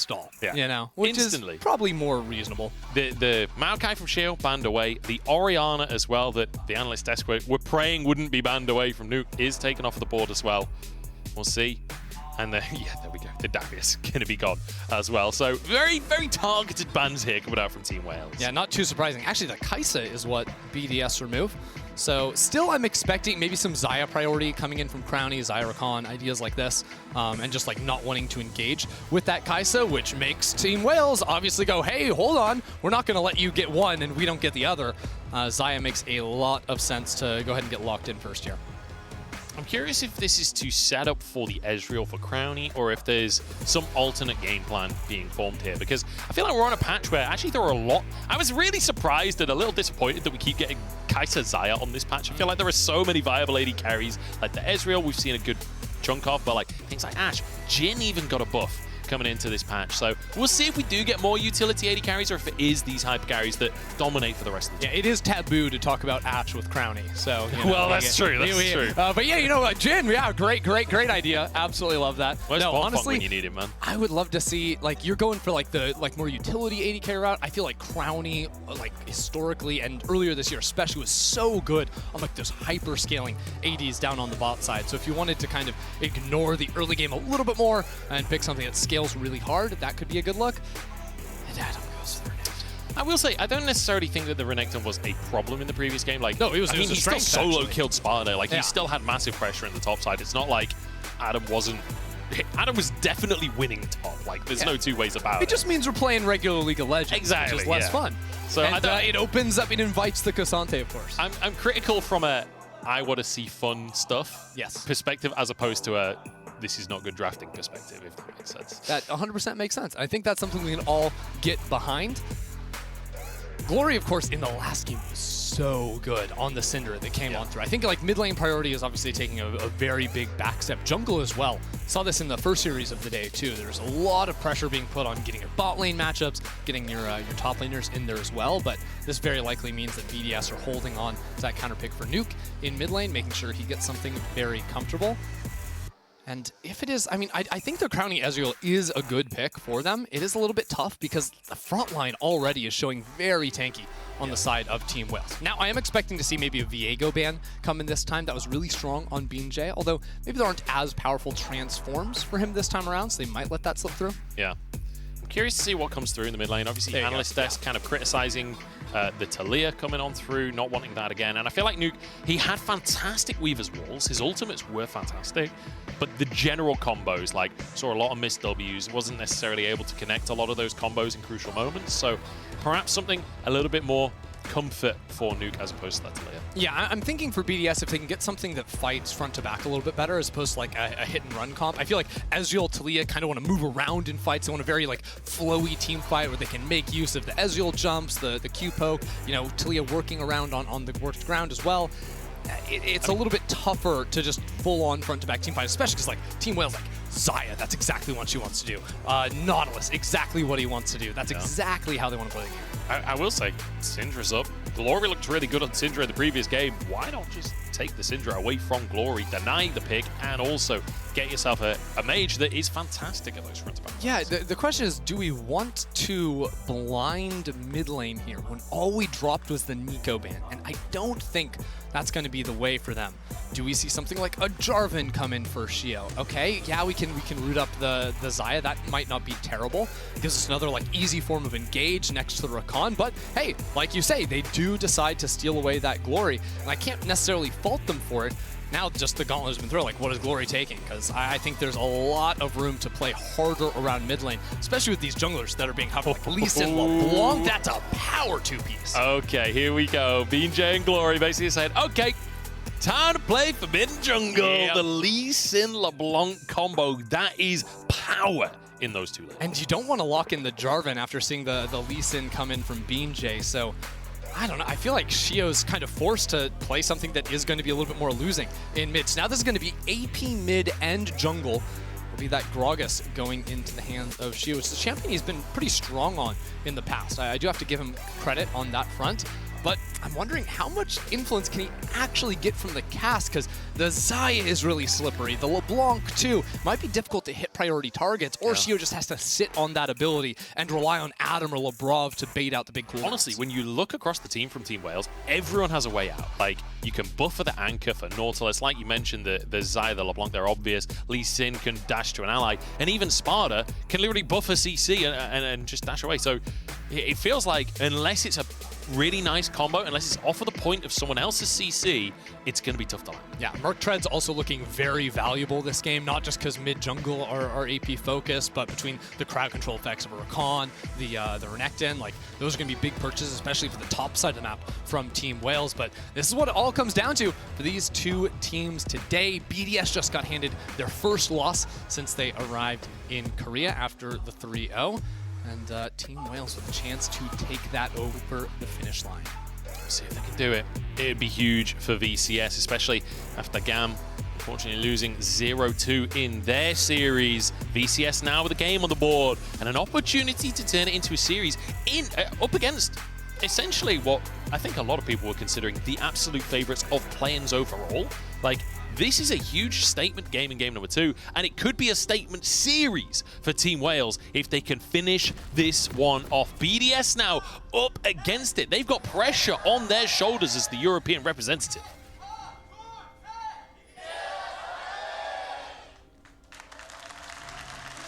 stall, Yeah. you know, which Instantly. is probably more reasonable. The Maokai from Shio banned away. The Oriana as well that the analyst desk were praying wouldn't be banned away from Nuke is taken off of the board as well. We'll see. And yeah, there we go. The Darius going to be gone as well. So very, very targeted bans here coming out from Team Wales. Yeah, not too surprising. Actually, the Kaisa is what BDS remove. So still I'm expecting maybe some Xayah priority coming in from Crowny, Xayah Rakan, ideas like this, and just like not wanting to engage with that Kaisa, which makes Team Wales obviously go, hey, hold on, we're not going to let you get one and we don't get the other. Xayah makes a lot of sense to go ahead and get locked in first here. I'm curious if this is to set up for the Ezreal for Crowny, or if there's some alternate game plan being formed here, because I feel like we're on a patch where actually there are a lot. I was really surprised and a little disappointed that we keep getting Kaisa Xayah on this patch. I feel like there are so many viable AD carries, like the Ezreal we've seen a good chunk of, but like things like Ashe, Jhin even got a buff coming into this patch. So we'll see if we do get more utility AD carries or if it is these hyper carries that dominate for the rest of the team. Yeah, it is taboo to talk about Ashe with Crowny. So, you know, well, that's true. That's true. But yeah, you know what, Jhin, yeah, great idea. Absolutely love that. Where's no, Pong honestly, when you need him, man? I would love to see, like, you're going for like the more utility AD carry route. I feel like Crowny, like historically and earlier this year especially, was so good on like those hyper scaling ADs down on the bot side. So if you wanted to kind of ignore the early game a little bit more and pick something that scales really hard, that could be a good look. And Adam goes for Renekton. I will say, I don't necessarily think that the Renekton was a problem in the previous game. Like, no, it was I mean, a he still strength, solo actually. killed Sparta. Like, Yeah. he still had massive pressure in the top side. It's not like Adam wasn't. Adam was definitely winning top. Like, there's no two ways about it. It just means we're playing regular League of Legends, Exactly, which is less yeah. fun. So and, I it opens up, it invites the Cassante, of course. I'm critical from a I want to see fun stuff perspective, as opposed to a this is not good drafting perspective, if that makes sense. That 100% makes sense. I think that's something we can all get behind. Glory, of course, in the last game was so good on the Syndra that came on through. I think like mid lane priority is obviously taking a very big back step. Jungle as well. Saw this in the first series of the day too. There's a lot of pressure being put on getting your bot lane matchups, getting your top laners in there as well. But this very likely means that BDS are holding on to that counter pick for Nuke in mid lane, making sure he gets something very comfortable. And if it is, I mean, I think the Crowny Ezreal is a good pick for them. It is a little bit tough because the front line already is showing very tanky on the side of Team Wales. Now, I am expecting to see maybe a Viego ban come in this time. That was really strong on BJ, although maybe there aren't as powerful transforms for him this time around, so they might let that slip through. Yeah. I'm curious to see what comes through in the mid lane. Obviously, analyst desk kind of criticizing the Talia coming on through, not wanting that again. And I feel like Nuke, he had fantastic Weaver's Walls. His ultimates were fantastic. But the general combos, like, saw a lot of missed Ws, wasn't necessarily able to connect a lot of those combos in crucial moments. So perhaps something a little bit more comfort for Nuke as opposed to that Talia. Yeah, I'm thinking for BDS, if they can get something that fights front to back a little bit better as opposed to like a hit and run comp. I feel like Ezreal, Talia kind of want to move around in fights. They want a very like flowy team fight where they can make use of the Ezreal jumps, the Q poke, you know, Talia working around on the worked ground as well. It's a little bit tougher to just full-on front-to-back team fight, especially because like Team Wales, like Xayah, that's exactly what she wants to do. Nautilus, exactly what he wants to do. That's exactly how they want to play the game. I will say, Syndra's up. Glory looked really good on Syndra in the previous game. Why not just take the Syndra away from Glory, deny the pick, and also get yourself a mage that is fantastic at those front-to-back? Yeah, the question is, do we want to blind mid lane here when all we dropped was the Nico ban? And I don't think that's going to be the way for them. Do we see something like a Jarvan come in for Shio? Okay, yeah, we can root up the Xayah. That might not be terrible. Gives us another like easy form of engage next to the Rakan. But hey, like you say, they do decide to steal away that Glory, and I can't necessarily fault them for it. Now just the gauntlet has been thrown, like what is Glory taking? Because I think there's a lot of room to play harder around mid lane, especially with these junglers that are being covered. Like Lee Sin, LeBlanc, that's a power two-piece. Okay, here we go. BJ and Glory basically said, okay, time to play for mid and jungle. Yep. The Lee Sin LeBlanc combo, that is power in those two lanes. And you don't want to lock in the Jarvan after seeing the Lee Sin come in from BJ, so I don't know. I feel like Shio's kind of forced to play something that is going to be a little bit more losing in mid. So now this is going to be AP mid and jungle. Will be that Gragas going into the hands of Shio, which is a champion he's been pretty strong on in the past. I do have to give him credit on that front. but I'm wondering how much influence can he actually get from the cast, because the Xayah is really slippery. The LeBlanc, too, might be difficult to hit priority targets, or Shio just has to sit on that ability and rely on Adam or Lebrov to bait out the big cooldowns. Honestly, when you look across the team from Team Wales, everyone has a way out. Like, you can buffer the Anchor for Nautilus. Like you mentioned, the Xayah, the LeBlanc, they're obvious. Lee Sin can dash to an ally. And even Sparta can literally buffer CC and just dash away. So it feels like, unless it's a really nice combo, unless it's off of the point of someone else's CC, it's going to be tough to land. Yeah, Merc Tread's also looking very valuable this game, not just because mid-jungle are AP focused, but between the crowd control effects of Rakan, the Renekton, like, those are going to be big purchases, especially for the top side of the map from Team Wales. But this is what it all comes down to for these two teams today. BDS just got handed their first loss since they arrived in Korea after the 3-0. And Team Wales with a chance to take that over the finish line. See if they can do it. It'd be huge for VCS, especially after GAM unfortunately losing 0-2 in their series. VCS now with a game on the board and an opportunity to turn it into a series up against essentially what I think a lot of people were considering the absolute favorites of play-ins overall. Like, this is a huge statement game in game number 2, and it could be a statement series for Team Wales if they can finish this one off. BDS now up against it. They've got pressure on their shoulders as the European representative.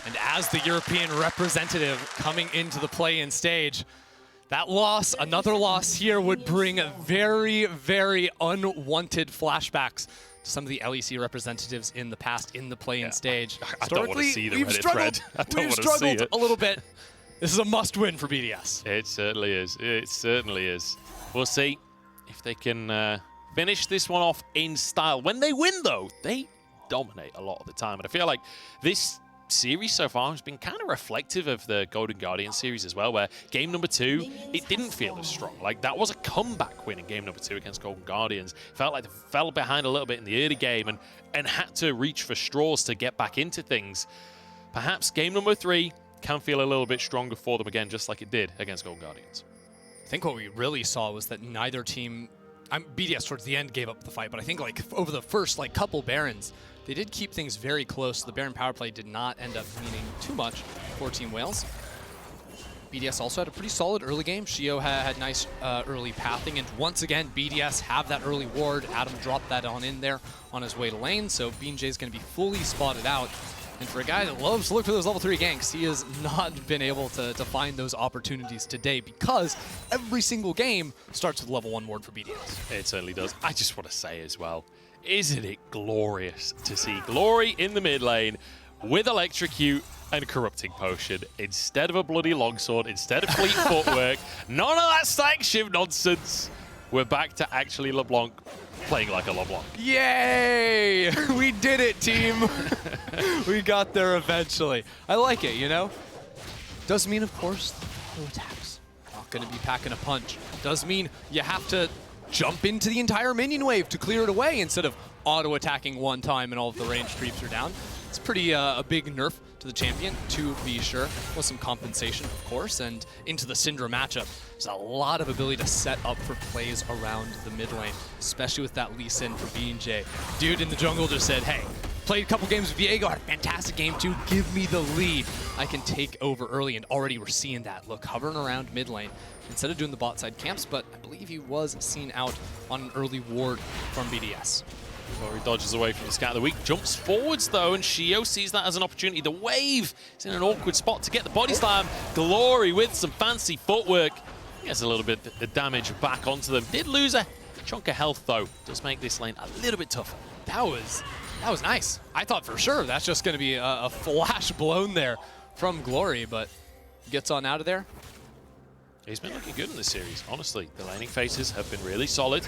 And as the European representative coming into the play-in stage, that loss, another loss here, would bring very, very unwanted flashbacks to some of the LEC representatives in the past in the play-in stage. I don't want to see the Reddit thread. I don't we've want to see struggled it. a little bit. This is a must-win for BDS. It certainly is. It certainly is. We'll see if they can finish this one off in style. When they win, though, they dominate a lot of the time. And I feel like this series so far has been kind of reflective of the Golden Guardian series as well, where game number 2, it didn't feel as strong. Like, that was a comeback win in game number 2 against Golden Guardians. Felt like they fell behind a little bit in the early game and had to reach for straws to get back into things. Perhaps game number 3 can feel a little bit stronger for them again, just like it did against Golden Guardians. I think what we really saw was that neither team, BDS towards the end gave up the fight, but I think like over the first like couple Barons, they did keep things very close. The Baron power play did not end up meaning too much for Team Wales. BDS also had a pretty solid early game. Shio had nice early pathing, and once again, BDS have that early ward. Adam dropped that on in there on his way to lane, so BJ is going to be fully spotted out. And for a guy that loves to look for those level 3 ganks, he has not been able to find those opportunities today, because every single game starts with level 1 ward for BDS. It certainly does. I just want to say as well, isn't it glorious to see Glory in the mid lane with Electrocute and Corrupting Potion instead of a bloody longsword, instead of fleet footwork, none of that stack shiv nonsense. We're back to actually LeBlanc playing like a LeBlanc. Yay! We did it, team. We got there eventually. I like it, you know? Does mean, of course, no attacks. Not going to be packing a punch. Does mean you have to jump into the entire minion wave to clear it away instead of auto-attacking one time and all of the range creeps are down. It's pretty a big nerf to the champion, to be sure, with some compensation, of course, and into the Syndra matchup. There's a lot of ability to set up for plays around the mid lane, especially with that Lee Sin for BJ. Dude in the jungle just said, hey, played a couple games with Viego, had a fantastic game too, give me the lead. I can take over early, and already we're seeing that. Look, hovering around mid lane instead of doing the bot side camps, but I believe he was seen out on an early ward from BDS. Glory dodges away from the scout of the week, jumps forwards though, and Shio sees that as an opportunity. The wave is in an awkward spot to get the body slam. Glory with some fancy footwork. He gets a little bit of damage back onto them. Did lose a chunk of health though. Does make this lane a little bit tougher. That was nice. I thought for sure that's just going to be a flash blown there from Glory, but gets on out of there. He's been looking good in this series, honestly. The laning phases have been really solid.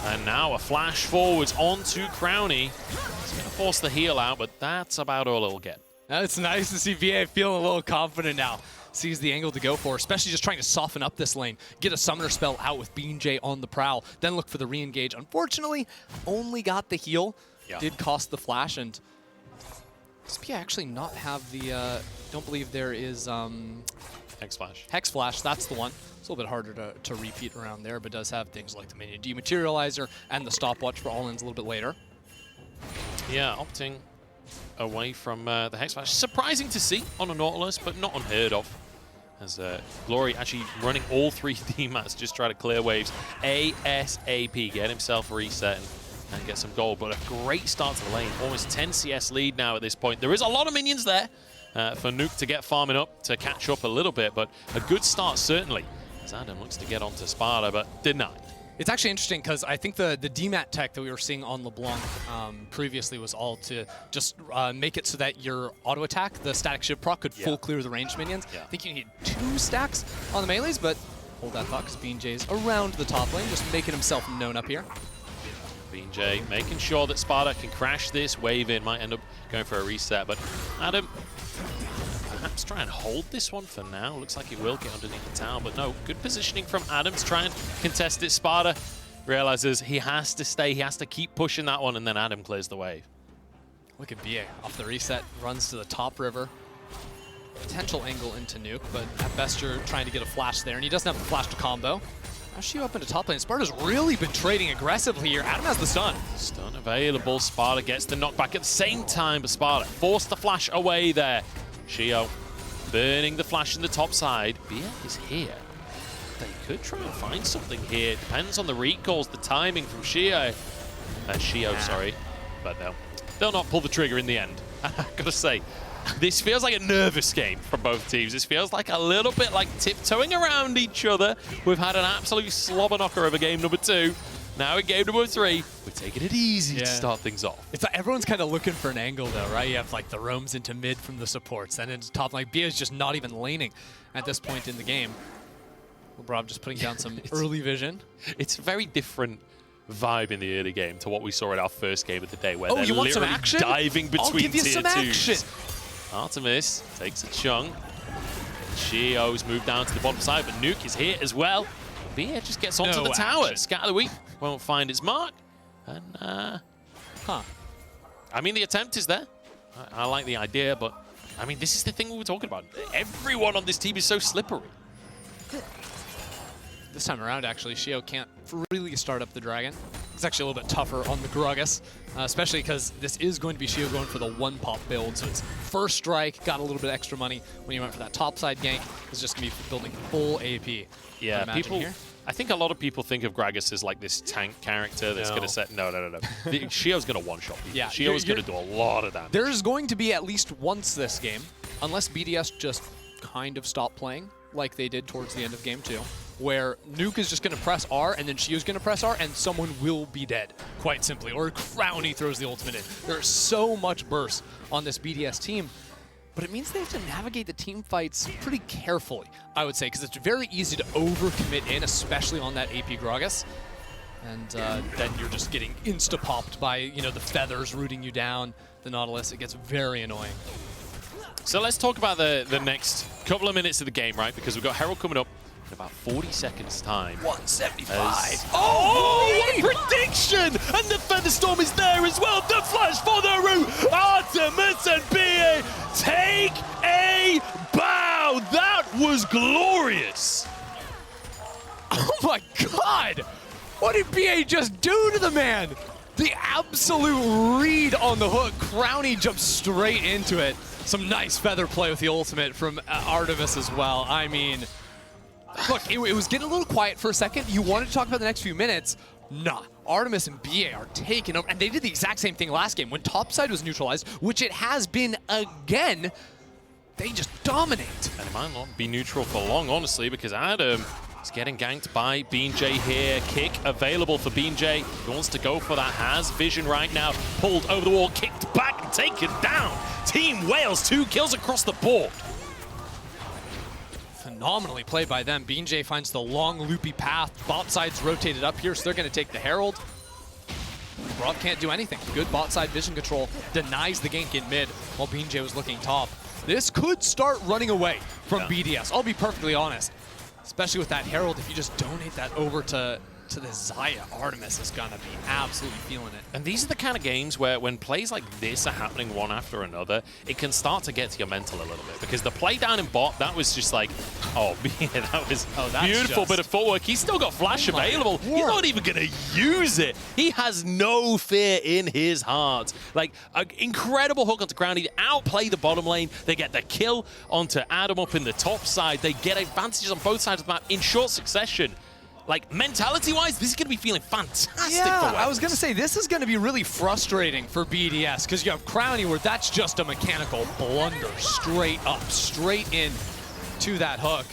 And now a flash forwards onto Crownie. He's going to force the heal out, but that's about all it'll get. It's nice to see VA feeling a little confident now. Sees the angle to go for, especially just trying to soften up this lane. Get a summoner spell out with BJ on the prowl, then look for the re-engage. Unfortunately, only got the heal. Yeah. Did cost the flash, and SP actually not have the, don't believe there is Hex Flash. Hex Flash, that's the one. It's a little bit harder to repeat around there, but does have things like the minion dematerializer and the stopwatch for all-ins a little bit later. Yeah, opting away from the Hex Flash. Surprising to see on a Nautilus, but not unheard of. As Glory actually running all 3 D-mats, just try to clear waves ASAP, get himself reset and get some gold. But a great start to the lane, almost 10 CS lead now at this point. There is a lot of minions there for Nuke to get farming up, to catch up a little bit, but a good start certainly, as Adam looks to get onto Sparta, but denied. It's actually interesting because I think the DMAT tech that we were seeing on LeBlanc previously was all to just make it so that your auto attack, the static shiv proc, could full clear the ranged minions. I think you need 2 stacks on the melees, but hold that thought because BeanJ's around the top lane, just making himself known up here. BeanJ making sure that Sparta can crash this wave in, might end up going for a reset, but Adam perhaps try and hold this one for now. Looks like he will get underneath the tower, but no, good positioning from Adam to try and contest it. Sparta realizes he has to stay, he has to keep pushing that one, and then Adam clears the wave. Look at BA off the reset, runs to the top river. Potential angle into Nuke, but at best you're trying to get a flash there, and he doesn't have the flash to combo. Now she up into top lane. Sparta's really been trading aggressively here. Adam has the stun. Stun available. Sparta gets the knockback at the same time, but Sparta forced the flash away there. Shio burning the flash in the top side. Bia is here. They could try and find something here. Depends on the recalls, the timing from Shio. Sorry. But no, they'll not pull the trigger in the end. I gotta say, this feels like a nervous game from both teams. This feels like a little bit like tiptoeing around each other. We've had an absolute slobber knocker over game number 2. Now in game number 3, we're taking it easy to start things off. It's like everyone's kind of looking for an angle though, right? You have like the roams into mid from the supports, then into top. Like Bia is just not even laning at this point in the game. Rob just putting down some early vision. It's a very different vibe in the early game to what we saw in our first game of the day, where they're you want some literally action? diving between I'll give you tier some 2s. action. Artemis takes a chunk. Shio's moved down to the bottom side, but Nuke is here as well. Bia just gets onto the tower. Scatter the Weak won't find its mark. And, I mean, the attempt is there. I like the idea, but, I mean, this is the thing we were talking about. Everyone on this team is so slippery. This time around, actually, Shio can't really start up the Dragon. It's actually a little bit tougher on the Gragas, especially because this is going to be Shio going for the one-pop build, so it's first strike, got a little bit extra money when you went for that topside gank. It's just going to be building full AP. Yeah, I think a lot of people think of Gragas as like this tank character that's going to set... No. Shio's going to one-shot people. Yeah, Shio's going to do a lot of damage. There's going to be at least once this game, unless BDS just kind of stop playing like they did towards the end of game 2, where Nuke is just going to press R, and then Shio's going to press R, and someone will be dead, quite simply. Or Crowny throws the ultimate in. There's so much burst on this BDS team, but it means they have to navigate the team fights pretty carefully, I would say, because it's very easy to overcommit in, especially on that AP Gragas. And then you're just getting insta-popped by, you know, the feathers rooting you down, the Nautilus. It gets very annoying. So let's talk about the next couple of minutes of the game, right? Because we've got Herald coming up in about 40 seconds time. 175. Oh, what a prediction! And the Featherstorm is there as well. The flash for the root. Artemis and BA take a bow. That was glorious. Oh my God! What did BA just do to the man? The absolute read on the hook. Crowny jumps straight into it. Some nice feather play with the ultimate from Artemis as well. I mean, look, it was getting a little quiet for a second. You wanted to talk about the next few minutes. Nah, Artemis and BA are taking over. And they did the exact same thing last game. When topside was neutralized, which it has been again, they just dominate. And it might not be neutral for long, honestly, because Adam is getting ganked by BeanJ here. Kick available for BeanJ. He wants to go for that. Has vision right now. Pulled over the wall, kicked back and taken down. Team Wales, 2 kills across the board. Phenomenally played by them. BeanJ finds the long loopy path. Bot side's rotated up here, so they're going to take the Herald. Rob can't do anything. Good bot side vision control. Denies the gank in mid while BeanJ was looking top. This could start running away from BDS. I'll be perfectly honest. Especially with that Herald, if you just donate that over to to the Zaya. Artemis is gonna be absolutely feeling it. And these are the kind of games where when plays like this are happening one after another, it can start to get to your mental a little bit. Because the play down in bot, that was just like, oh, yeah, that was beautiful bit of footwork. He's still got flash available. He's not even going to use it. He has no fear in his heart. Like, an incredible hook onto Crowny. They outplay the bottom lane. They get the kill onto Adam up in the top side. They get advantages on both sides of the map in short succession. Like, mentality-wise, this is going to be feeling fantastic for West. I was going to say, this is going to be really frustrating for BDS, because you have Crowny where that's just a mechanical blunder straight up, straight in to that hook.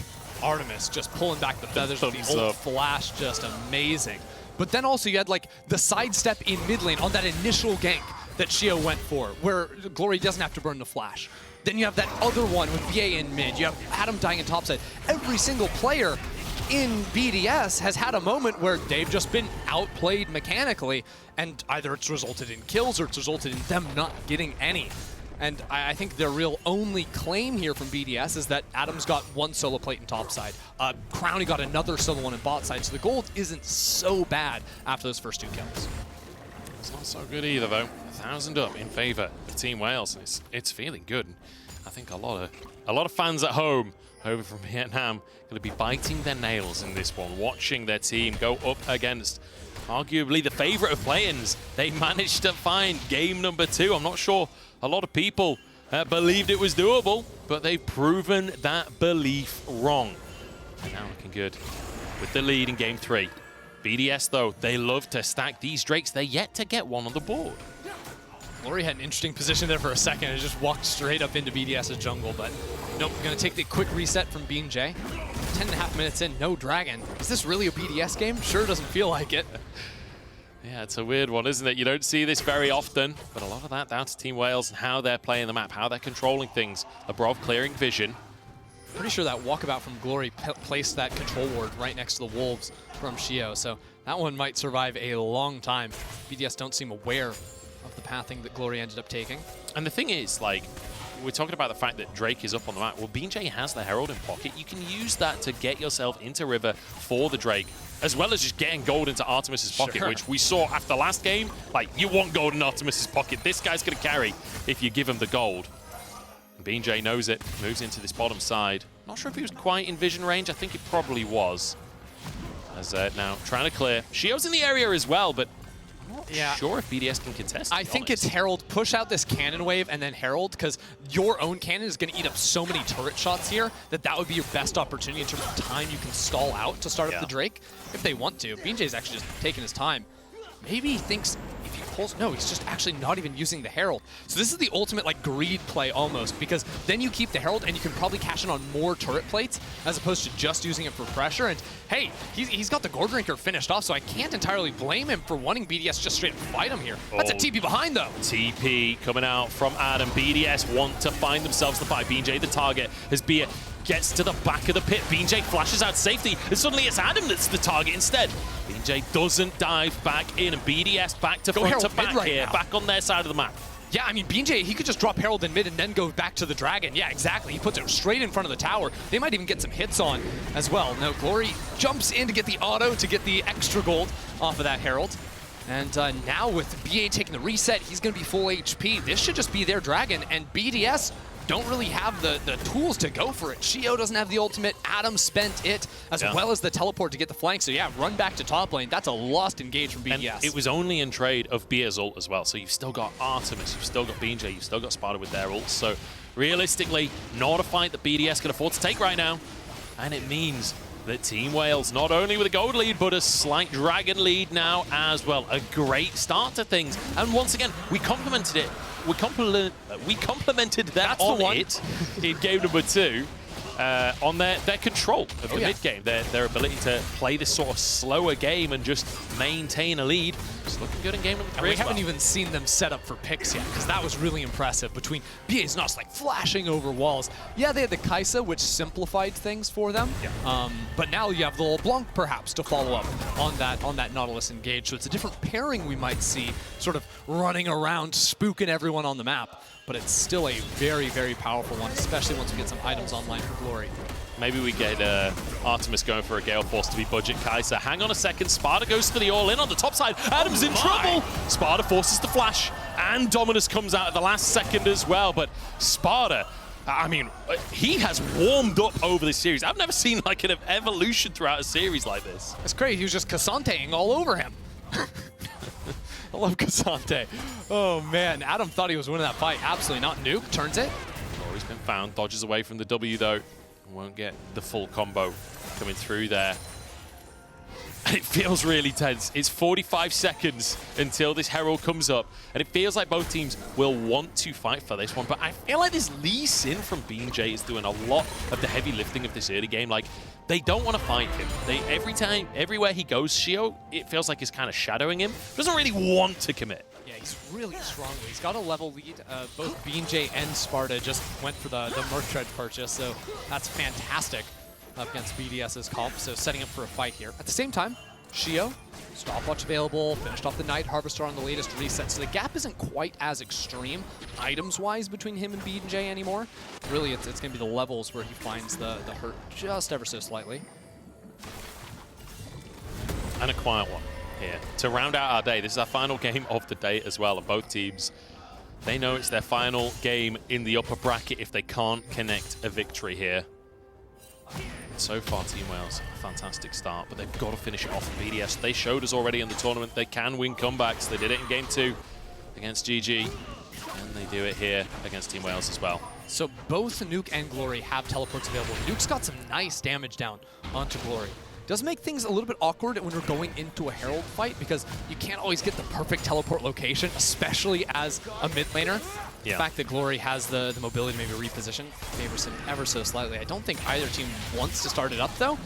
Artemis just pulling back the feathers with the old flash, just amazing. But then also you had like the sidestep in mid lane on that initial gank that Shio went for, where Glory doesn't have to burn the flash. Then you have that other one with VA in mid. You have Adam dying in topside. Every single player in BDS has had a moment where they've just been outplayed mechanically, and either it's resulted in kills or it's resulted in them not getting any. And I think their real only claim here from BDS is that Adam's got one solo plate in topside. Crowny got another solo one in bot side, so the gold isn't so bad after those first 2 kills. It's not so good either, though. 1,000 up in favor of Team Wales. It's feeling good. I think a lot of fans at home over from Vietnam going to be biting their nails in this one, watching their team go up against arguably the favorite of play-ins. They managed to find game number 2. I'm not sure a lot of people believed it was doable, but they've proven that belief wrong. And now looking good with the lead in game 3. BDS, though, they love to stack these Drakes. They're yet to get one on the board. Glory had an interesting position there for a second and just walked straight up into BDS's jungle, but nope, gonna take the quick reset from Bean J. 10.5 minutes in, no dragon. Is this really a BDS game? Sure doesn't feel like it. Yeah, it's a weird one, isn't it? You don't see this very often, but a lot of that down to Team Wales and how they're playing the map, how they're controlling things. Labrov clearing vision. Pretty sure that walkabout from Glory placed that control ward right next to the Wolves from Shio, so that one might survive a long time. BDS don't seem aware of the pathing that Glory ended up taking. And the thing is, like, we're talking about the fact that Drake is up on the map. Well, BJ has the Herald in pocket. You can use that to get yourself into River for the Drake, as well as just getting gold into Artemis's pocket, which we saw after last game. Like, you want gold in Artemis's pocket. This guy's going to carry if you give him the gold. And BJ knows it, moves into this bottom side. Not sure if he was quite in vision range. I think it probably was. As now trying to clear. Shio's in the area as well, but I'm not sure if BDS can contest. I think it's Herald. Push out this cannon wave and then Herald, because your own cannon is going to eat up so many turret shots here that would be your best opportunity in terms of time you can stall out to start up the Drake if they want to. BJ's actually just taking his time. Maybe he thinks if he pulls... No, he's just actually not even using the Herald. So this is the ultimate like greed play almost, because then you keep the Herald and you can probably cash in on more turret plates as opposed to just using it for pressure. And hey, he's got the Gold Drinker finished off, so I can't entirely blame him for wanting BDS just straight up fight him here. That's a TP behind though. TP coming out from Adam. BDS want to find themselves the fight. BJ the target as Bia gets to the back of the pit. BJ flashes out safety, and suddenly it's Adam that's the target instead. BJ doesn't dive back in, and BDS back to front to back here, back on their side of the map. Yeah, I mean, BJ, he could just drop Herald in mid and then go back to the Dragon. Yeah, exactly. He puts it straight in front of the tower. They might even get some hits on as well. No, Glory jumps in to get the auto, to get the extra gold off of that Herald. And now with BA taking the reset, he's going to be full HP. This should just be their Dragon, and BDS don't really have the tools to go for it. Shio doesn't have the ultimate. Adam spent it, as well as the teleport to get the flank. So yeah, run back to top lane. That's a lost engage from BDS. And it was only in trade of Bia's ult as well. So you've still got Artemis, you've still got BJ, you've still got Sparta with their ults. So realistically, not a fight that BDS can afford to take right now. And it means that Team Wales, not only with a gold lead, but a slight dragon lead now as well. A great start to things. And once again, we complimented it. We complimented that on it in game number 2 on their control of the mid game, their ability to play this sort of slower game and just maintain a lead. It's looking good in game number 3. We haven't even seen them set up for picks yet, because that was really impressive. Between BA's Nos like flashing over walls. Yeah, they had the Kaisa, which simplified things for them. But now you have the LeBlanc perhaps to follow up on that Nautilus engage. So it's a different pairing we might see, sort of running around, spooking everyone on the map. but it's still a very, very powerful one, especially once we get some items online for Glory. Maybe we get Artemis going for a Gale Force to be budget Kai'Sa. Hang on a second. Sparta goes for the all-in on the top side. Adam's in trouble. Sparta forces the flash, and Dominus comes out at the last second as well. But Sparta, I mean, he has warmed up over this series. I've never seen like an evolution throughout a series like this. It's great. He was just Kassanteing all over him. I love Cassante. Oh, man. Adam thought he was winning that fight. Absolutely not. Nuke turns it. Glory's been found. Dodges away from the W, though. Won't get the full combo coming through there. And it feels really tense. It's 45 seconds until this Herald comes up, and it feels like both teams will want to fight for this one, but I feel like this Lee Sin from BJ is doing a lot of the heavy lifting of this early game. Like, they don't want to fight him. Everywhere he goes, Shio, it feels like he's kind of shadowing him. Doesn't really want to commit. Yeah, he's really strong. He's got a level lead. Both BJ and Sparta just went for the Merc Tread purchase, so that's fantastic against BDS's comp, so setting up for a fight here. At the same time, Shio, stopwatch available, finished off the Night Harvester on the latest reset, so the gap isn't quite as extreme items-wise between him and BJ anymore. Really, it's going to be the levels where he finds the hurt just ever so slightly. And a quiet one here. To round out our day, this is our final game of the day as well, and both teams, they know it's their final game in the upper bracket if they can't connect a victory here. So far, Team Wales, a fantastic start, but they've got to finish it off with BDS. They showed us already in the tournament they can win comebacks. They did it in Game 2 against GG, and they do it here against Team Wales as well. So both Nuke and Glory have teleports available. Nuke's got some nice damage down onto Glory. Does make things a little bit awkward when we're going into a Herald fight because you can't always get the perfect teleport location, especially as a mid laner. Yeah. The fact that Glory has the mobility to maybe reposition favors him ever so slightly. I don't think either team wants to start it up, though.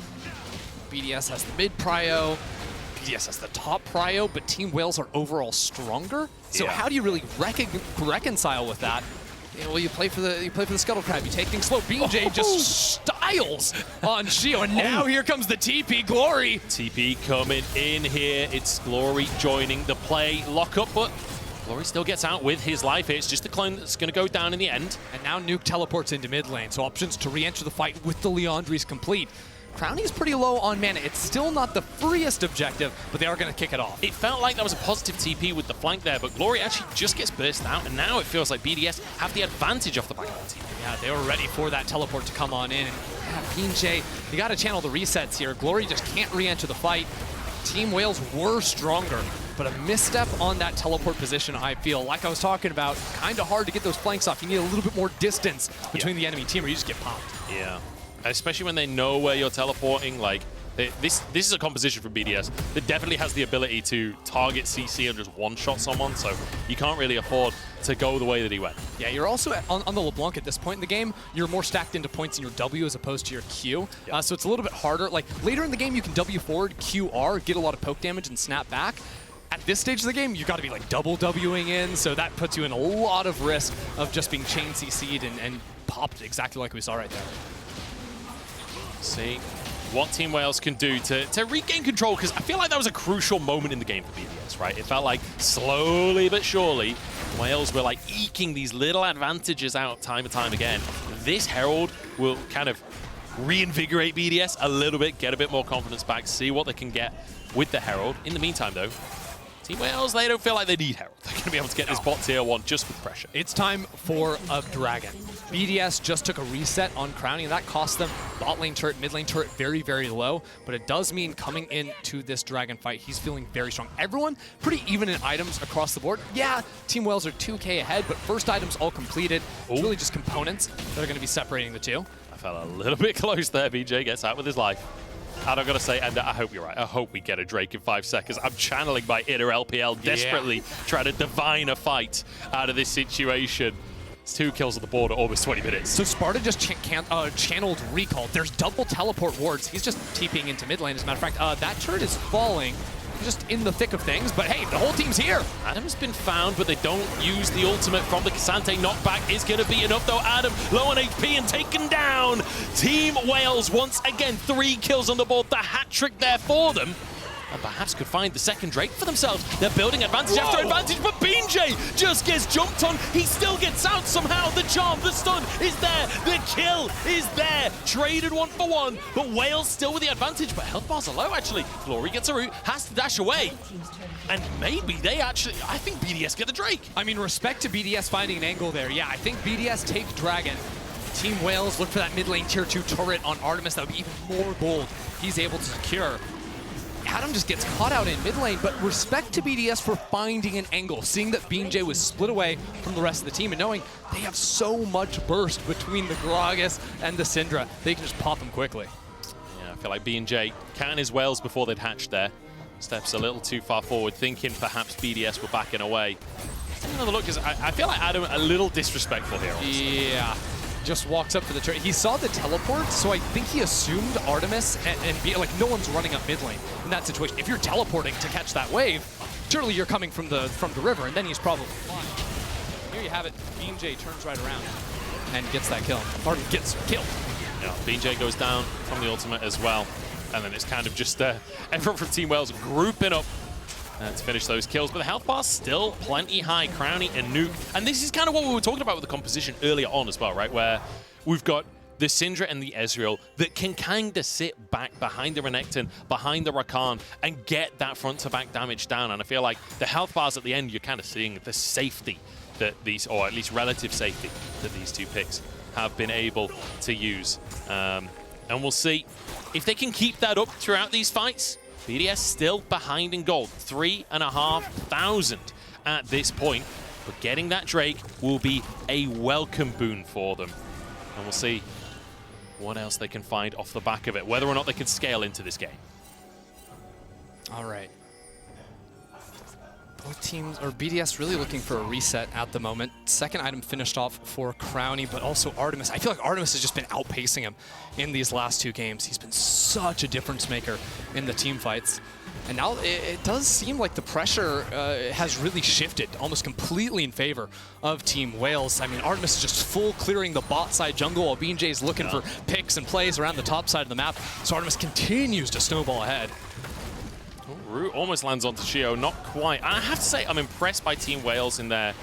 BDS has the mid prio, BDS has the top prio, but Team Wales are overall stronger. So how do you really reconcile with that? Well, you play for the Scuttle Crab. You take things slow. BJ just styles on Shio, and now here comes the TP Glory. TP coming in here. It's Glory joining the play. Lock up, but Glory still gets out with his life here. It's just the clone that's going to go down in the end. And now Nuke teleports into mid lane, so options to re-enter the fight with the Leandri's complete. Crownie's pretty low on mana. It's still not the freest objective, but they are going to kick it off. It felt like that was a positive TP with the flank there, but Glory actually just gets burst out, and now it feels like BDS have the advantage off the back of the TP. Yeah, they were ready for that teleport to come on in. And yeah, BJ, you got to channel the resets here. Glory just can't re-enter the fight. Team Wales were stronger, but a misstep on that teleport position, I feel, like I was talking about, kind of hard to get those flanks off. You need a little bit more distance between the enemy team or you just get popped. Yeah. Especially when they know where you're teleporting, like, this is a composition from BDS that definitely has the ability to target CC and just one-shot someone, so you can't really afford to go the way that he went. Yeah, you're also, on the LeBlanc at this point in the game, you're more stacked into points in your W as opposed to your Q, so it's a little bit harder. Like, later in the game, you can W forward, QR, get a lot of poke damage, and snap back. At this stage of the game, you got to be, like, double Wing in, so that puts you in a lot of risk of just being chain CC'd and popped exactly like we saw right there. See what Team Wales can do to regain control, because I feel like that was a crucial moment in the game for BDS, right? It felt like slowly but surely, Wales were like eking these little advantages out time and time again. This Herald will kind of reinvigorate BDS a little bit, get a bit more confidence back, see what they can get with the Herald. In the meantime, though, Team Wales, they don't feel like they need Herald. They're going to be able to get this bot tier 1 just with pressure. It's time for a Dragon. BDS just took a reset on Crownie, and that cost them bot lane turret, mid lane turret very, very low. But it does mean coming into this Dragon fight, he's feeling very strong. Everyone pretty even in items across the board. Yeah, Team Wales are 2K ahead, but first items all completed. It's really just components that are going to be separating the two. I felt a little bit close there. BJ gets out with his life. And I've got to say, and I hope you're right, I hope we get a Drake in 5 seconds. I'm channeling my inner LPL, desperately trying to divine a fight out of this situation. It's 2 kills on the board at almost 20 minutes. So Sparta just channeled Recall. There's double teleport wards. He's just TPing into mid lane, as a matter of fact. That turret is falling. Just in the thick of things, but hey, the whole team's here. Adam's been found, but they don't use the ultimate from the Cassante. Knockback is going to be enough, though. Adam low on HP and taken down. Team Wales once again, 3 kills on the board. The hat trick there for them. and perhaps could find the second Drake for themselves. They're building advantage after advantage, but BJ just gets jumped on. He still gets out somehow. The charm, the stun is there. The kill is there. Traded 1-for-1, but Wales still with the advantage, but health bars are low, actually. Glory gets a root, has to dash away. And maybe they actually, I think BDS get the Drake. I mean, respect to BDS finding an angle there. Yeah, I think BDS take Dragon. Team Wales look for that mid lane tier 2 turret on Artemis. That would be even more gold he's able to secure. Adam just gets caught out in mid lane, but respect to BDS for finding an angle, seeing that BJ was split away from the rest of the team and knowing they have so much burst between the Gragas and the Syndra. They can just pop them quickly. Yeah, I feel like B&J counting his Wales before they'd hatched there. Steps a little too far forward, thinking perhaps BDS were backing away. Let's take another look, because I feel like Adam a little disrespectful here. Honestly. Yeah, just walks up for the turret. He saw the teleport, so I think he assumed Artemis and like no one's running up mid lane in that situation. If you're teleporting to catch that wave, surely you're coming from the river, and then he's probably fine. Here you have it. BJ turns right around and gets that kill, or gets killed. Yeah, BJ goes down from the ultimate as well. And then it's kind of just everyone from Team Wales grouping up to finish those kills. But the health bar's still plenty high. Crownie and Nuke. And this is kind of what we were talking about with the composition earlier on as well, right? Where we've got the Syndra and the Ezreal that can kind of sit back behind the Renekton, behind the Rakan, and get that front-to-back damage down. And I feel like the health bars at the end, you're kind of seeing the safety that these, or at least relative safety, that these two picks have been able to use. And we'll see if they can keep that up throughout these fights. BDS still behind in gold, 3,500 at this point. But getting that Drake will be a welcome boon for them. And we'll see what else they can find off the back of it, whether or not they can scale into this game. All right. Both teams, or BDS, really looking for a reset at the moment. Second item finished off for Crownie, but also Artemis. I feel like Artemis has just been outpacing him in these last two games. He's been such a difference maker in the team fights. And now it does seem like the pressure has really shifted almost completely in favor of Team Wales. I mean, Artemis is just full clearing the bot side jungle while B&J is looking for picks and plays around the top side of the map. So Artemis continues to snowball ahead. Root almost lands onto Shio, not quite. And I have to say, I'm impressed by Team Wales in their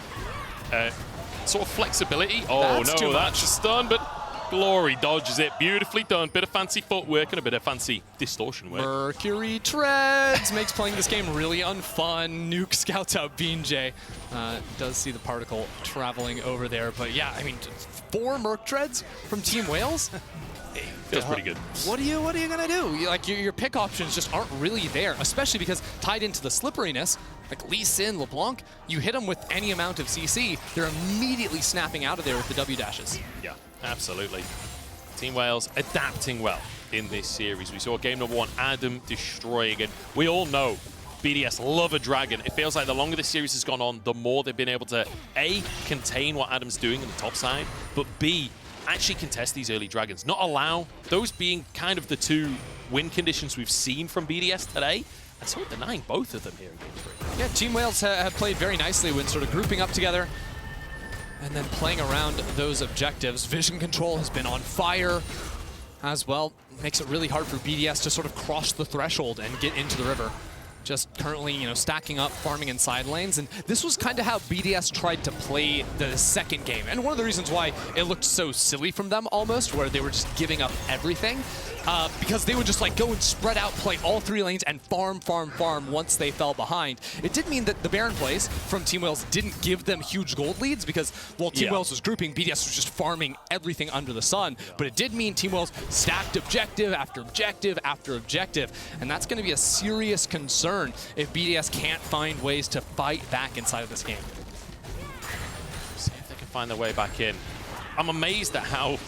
sort of flexibility. Oh no, that's a stun, but Glory dodges it. Beautifully done. Bit of fancy footwork and a bit of fancy distortion work. Mercury treads makes playing this game really unfun. Nuke scouts out B&J. Does see the particle traveling over there, but yeah, I mean, 4 Merc treads from Team Wales. Feels pretty good. What are you gonna do? Like your pick options just aren't really there, especially because tied into the slipperiness, like Lee Sin, LeBlanc, you hit them with any amount of CC, they're immediately snapping out of there with the W dashes. Yeah, absolutely. Team Wales adapting well in this series. We saw game number 1, Adam destroying, and we all know BDS love a dragon. It feels like the longer this series has gone on, the more they've been able to A, contain what Adam's doing on the top side, but B, actually contest these early dragons, not allow those being kind of the 2 win conditions we've seen from BDS today, and sort of denying both of them here in game 3. Yeah, Team Wales have played very nicely when sort of grouping up together and then playing around those objectives. Vision control has been on fire as well. Makes it really hard for BDS to sort of cross the threshold and get into the river. Just currently, you know, stacking up, farming in side lanes, and this was kind of how BDS tried to play the second game. And one of the reasons why it looked so silly from them almost, where they were just giving up everything, because they would just like go and spread out, play all 3 lanes, and farm once they fell behind. It did mean that the Baron plays from Team Wales didn't give them huge gold leads, because while Team Wales was grouping, BDS was just farming everything under the sun. But it did mean Team Wales stacked objective after objective after objective, and that's going to be a serious concern if BDS can't find ways to fight back inside of this game. See if they can find their way back in. I'm amazed at how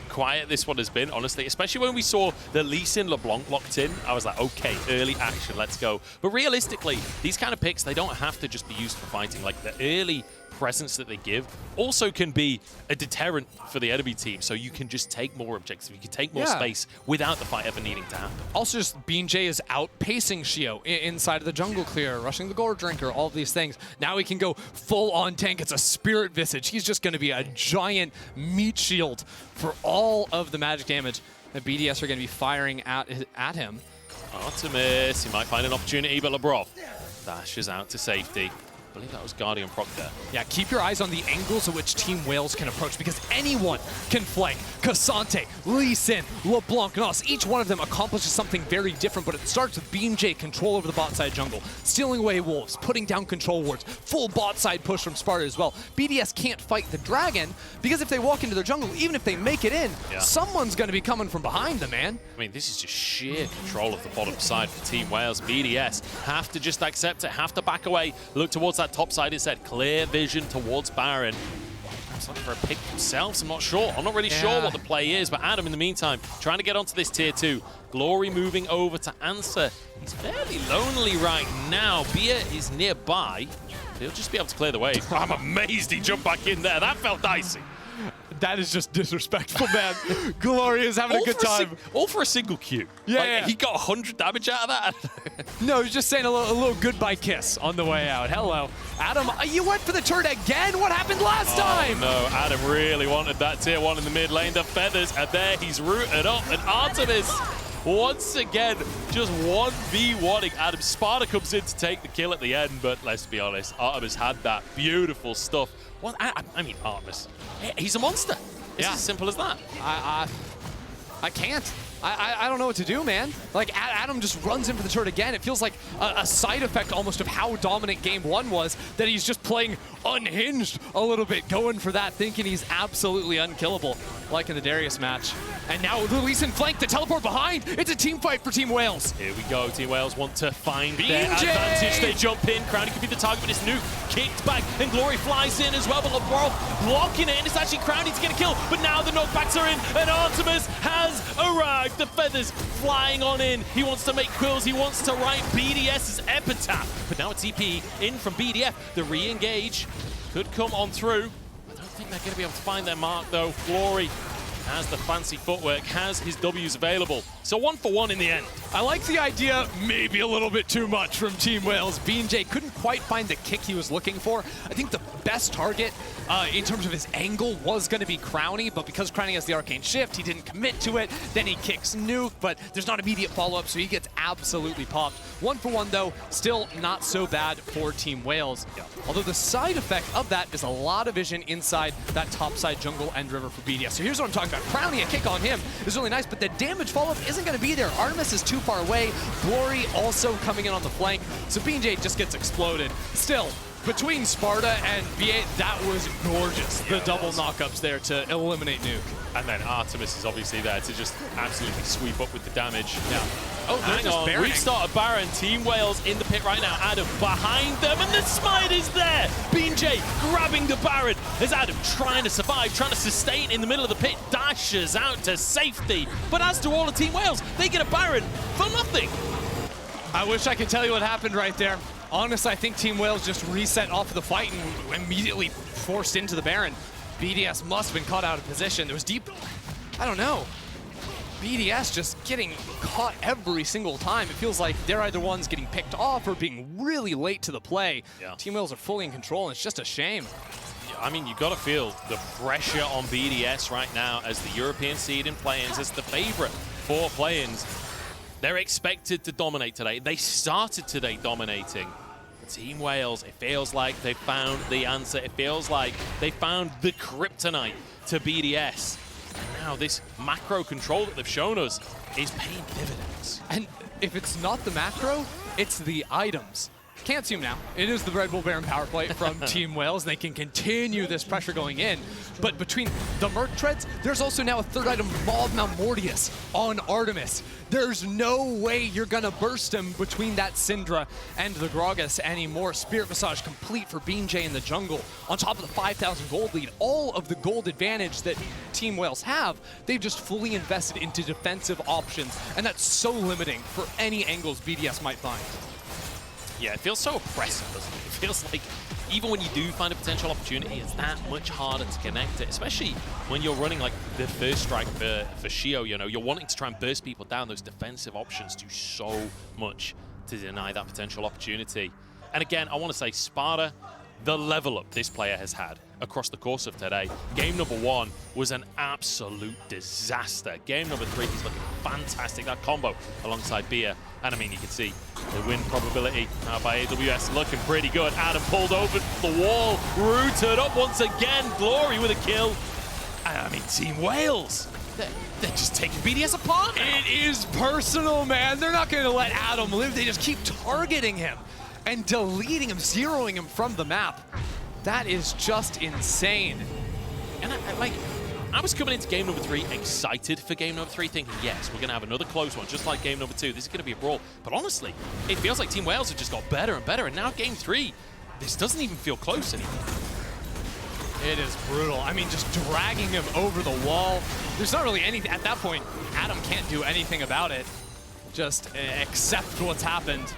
quiet this one has been, honestly, especially when we saw the Lee Sin LeBlanc locked in. I was like, okay, early action, let's go. But realistically, these kind of picks, they don't have to just be used for fighting. Like, the early presence that they give also can be a deterrent for the enemy team, so you can just take more objectives, you can take more space without the fight ever needing to happen. Also, just B&J is outpacing Shio inside of the jungle clear, rushing the Gore Drinker, all of these things. Now he can go full-on tank. It's a Spirit Visage. He's just going to be a giant meat shield for all of the magic damage that BDS are going to be firing at him. Artemis, he might find an opportunity, but Labrov dashes out to safety. I believe that was Guardian proc there. Yeah, keep your eyes on the angles at which Team Wales can approach, because anyone can flank. Cassante, Lee Sin, LeBlanc, Nos, each one of them accomplishes something very different, but it starts with BeamJ control over the bot side jungle, stealing away wolves, putting down control wards, full bot side push from Sparta as well. BDS can't fight the dragon, because if they walk into their jungle, even if they make it in, someone's going to be coming from behind them, man. I mean, this is just sheer control of the bottom side for Team Wales. BDS have to just accept it, have to back away, look towards that top side instead. Clear vision towards Baron. He's looking for a pick themselves. I'm not sure. I'm not really sure what the play is, but Adam, in the meantime, trying to get onto this tier 2. Glory moving over to answer. He's fairly lonely right now. Bia is nearby. He'll just be able to clear the way. I'm amazed he jumped back in there. That felt dicey. That is just disrespectful, man. Glory is having a good time. All for a single Q. Yeah, He got 100 damage out of that. No, he's just saying a little goodbye kiss on the way out. Hello. Adam, you went for the turret again? What happened last time? No, Adam really wanted that tier 1 in the mid lane. The feathers are there. He's rooted up. And Artemis, once again, just 1v1ing Adam. Sparta comes in to take the kill at the end, but let's be honest, Artemis had that beautiful stuff. Well, I mean, Artemis, he's a monster. It's as simple as that. I can't. I don't know what to do, man. Like, Adam just runs in for the turret again. It feels like a side effect almost of how dominant game 1 was, that he's just playing unhinged a little bit, going for that, thinking he's absolutely unkillable, like in the Darius match. And now Lee Sin flank, the teleport behind. It's a team fight for Team Wales. Here we go. Team Wales want to find their advantage. They jump in. Crowny could be the target, but it's Nuke kicked back, and Glory flies in as well, but LeBron blocking it, and it's actually Crowny to get a kill, but now the knockbacks are in, and Artemis has arrived. The feathers flying on in. He wants to make quills. He wants to write BDS's epitaph. But now a TP in from BDF. The re-engage could come on through. I don't think they're going to be able to find their mark, though. Glory has the fancy footwork, has his W's available. So 1 for 1 in the end. I like the idea, maybe a little bit too much from Team Wales. BJ couldn't quite find the kick he was looking for. I think the best target in terms of his angle was going to be Crowny, but because Crowny has the Arcane Shift, he didn't commit to it. Then he kicks Nuke, but there's not immediate follow-up, so he gets absolutely popped. 1 for 1, though, still not so bad for Team Wales. Although the side effect of that is a lot of vision inside that topside jungle end river for BDS. So here's what I'm talking about. Crowny, a kick on him is really nice, but the damage follow-up isn't going to be there. Artemis is too far away. Glory also coming in on the flank, so BJ just gets exploded. Still, between Sparta and BA, that was gorgeous. The double knockups there to eliminate Nuke. And then Artemis is obviously there to just absolutely sweep up with the damage. Oh, hang on. We've started Baron. Team Wales in the pit right now. Adam behind them, and the smite is there. BJ grabbing the Baron as Adam trying to survive, trying to sustain in the middle of the pit, dashes out to safety. But as to all of Team Wales, they get a Baron for nothing. I wish I could tell you what happened right there. Honestly, I think Team Wales just reset off of the fight and immediately forced into the Baron. BDS must have been caught out of position. There was deep, I don't know. BDS just getting caught every single time. It feels like they're either ones getting picked off or being really late to the play. Team Wales are fully in control, and it's just a shame. I mean, you got to feel the pressure on BDS right now as the European seed in play-ins, as the favorite for play-ins. They're expected to dominate today. They started today dominating. Team Wales, it feels like they found the answer. It feels like they found the kryptonite to BDS. And now this macro control that they've shown us is paying dividends. And if it's not the macro, it's the items. Can't see him now. It is the Red Bull Baron power play from Team Wales. They can continue this pressure going in. But between the Merc Treads, there's also now a third item, Maw Mortius on Artemis. There's no way you're going to burst him between that Syndra and the Gragas anymore. Spirit Visage complete for BeamJ in the jungle. On top of the 5,000 gold lead, all of the gold advantage that Team Wales have, they've just fully invested into defensive options. And that's so limiting for any angles BDS might find. Yeah, it feels so oppressive, doesn't it? It feels like even when you do find a potential opportunity, it's that much harder to connect it, especially when you're running like the first strike for Shio, you know, you're wanting to try and burst people down. Those defensive options do so much to deny that potential opportunity. And again, I want to say Sparta, the level up this player has had across the course of today. Game number 1 was an absolute disaster. Game number 3, he's looking fantastic. That combo alongside Bia. And I mean, you can see the win probability by AWS looking pretty good. Adam pulled over the wall, rooted up once again. Glory with a kill. And I mean, Team Wales, they're just taking BDS apart now. It is personal, man. They're not going to let Adam live. They just keep targeting him and deleting him, zeroing him from the map. That is just insane. And I was coming into game number 3 excited for game number 3, thinking, yes, we're going to have another close one, just like game number 2. This is going to be a brawl. But honestly, it feels like Team Wales have just got better and better. And now game 3, this doesn't even feel close anymore. It is brutal. I mean, just dragging him over the wall. There's not really anything. At that point, Adam can't do anything about it. Just accept what's happened